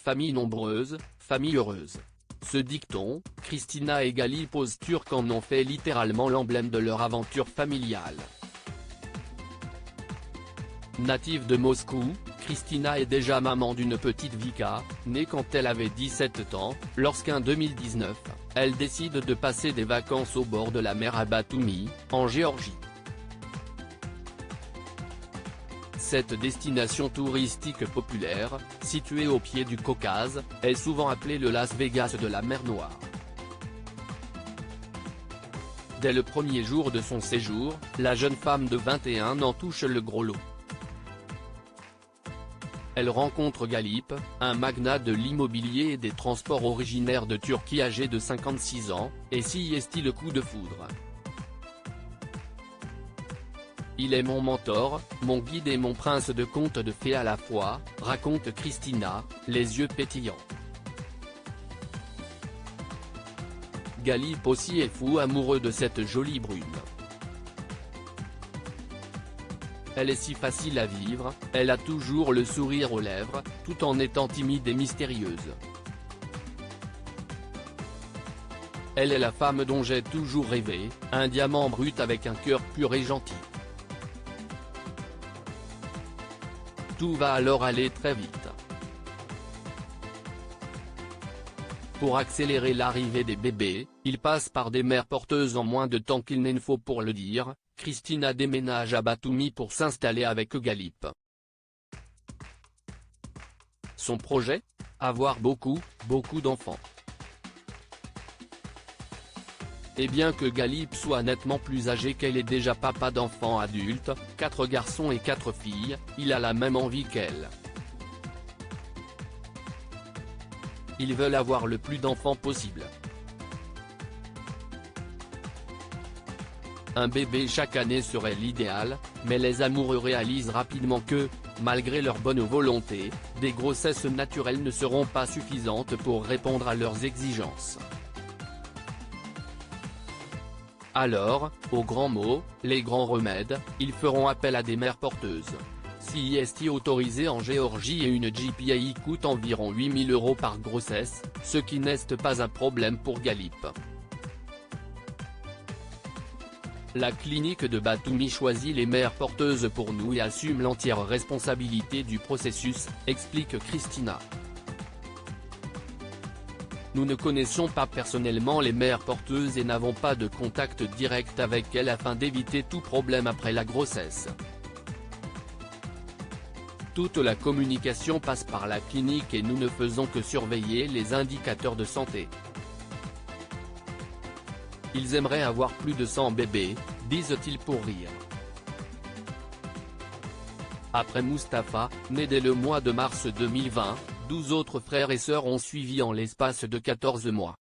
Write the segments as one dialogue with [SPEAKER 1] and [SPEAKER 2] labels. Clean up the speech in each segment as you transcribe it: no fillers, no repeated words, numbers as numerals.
[SPEAKER 1] famille nombreuse, famille heureuse. Ce dicton, Kristina et Galip Ozturk en ont fait littéralement l'emblème de leur aventure familiale. Native de Moscou, Kristina est déjà maman d'une petite Vika, née quand elle avait 17 ans, lorsqu'en 2019, elle décide de passer des vacances au bord de la mer à Batumi, en Géorgie. Cette destination touristique populaire, située au pied du Caucase, est souvent appelée le Las Vegas de la mer Noire. Dès le premier jour de son séjour, la jeune femme de 21 ans touche le gros lot. Elle rencontre Galip, un magnat de l'immobilier et des transports originaire de Turquie âgé de 56 ans, et s'y estie le coup de foudre. Il est mon mentor, mon guide et mon prince de contes de fées à la fois, raconte Kristina, les yeux pétillants. Galip aussi est fou amoureux de cette jolie brune. Elle est si facile à vivre, elle a toujours le sourire aux lèvres, tout en étant timide et mystérieuse. Elle est la femme dont j'ai toujours rêvé, un diamant brut avec un cœur pur et gentil. Tout va alors aller très vite. Pour accélérer l'arrivée des bébés, il passe par des mères porteuses en moins de temps qu'il ne faut pour le dire. Kristina déménage à Batumi pour s'installer avec Galip. Son projet ? Avoir beaucoup d'enfants. Et bien que Galip soit nettement plus âgé qu'elle est déjà papa d'enfants adultes, 4 garçons et 4 filles, il a la même envie qu'elle. Ils veulent avoir le plus d'enfants possible. Un bébé chaque année serait l'idéal, mais les amoureux réalisent rapidement que, malgré leur bonne volonté, des grossesses naturelles ne seront pas suffisantes pour répondre à leurs exigences. Alors, aux grands mots, les grands remèdes, ils feront appel à des mères porteuses. Si est autorisé en Géorgie et une GPI coûte environ 8 000 € par grossesse, ce qui n'est pas un problème pour Galip. La clinique de Batumi choisit les mères porteuses pour nous et assume l'entière responsabilité du processus, explique Kristina. Nous ne connaissons pas personnellement les mères porteuses et n'avons pas de contact direct avec elles afin d'éviter tout problème après la grossesse. Toute la communication passe par la clinique et nous ne faisons que surveiller les indicateurs de santé. Ils aimeraient avoir plus de 100 bébés, disent-ils pour rire. Après Mustapha, né dès le mois de mars 2020, 12 autres frères et sœurs ont suivi en l'espace de 14 mois.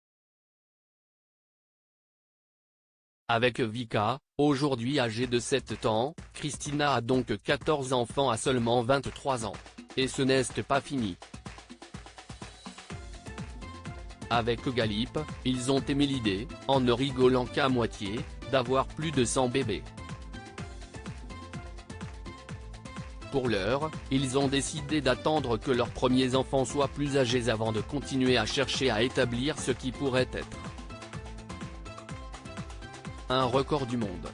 [SPEAKER 1] Avec Vika, aujourd'hui âgée de 7 ans, Kristina a donc 14 enfants à seulement 23 ans. Et ce n'est pas fini. Avec Galip, ils ont émis l'idée, en ne rigolant qu'à moitié, d'avoir plus de 100 bébés. Pour l'heure, ils ont décidé d'attendre que leurs premiers enfants soient plus âgés avant de continuer à chercher à établir ce qui pourrait être un record du monde.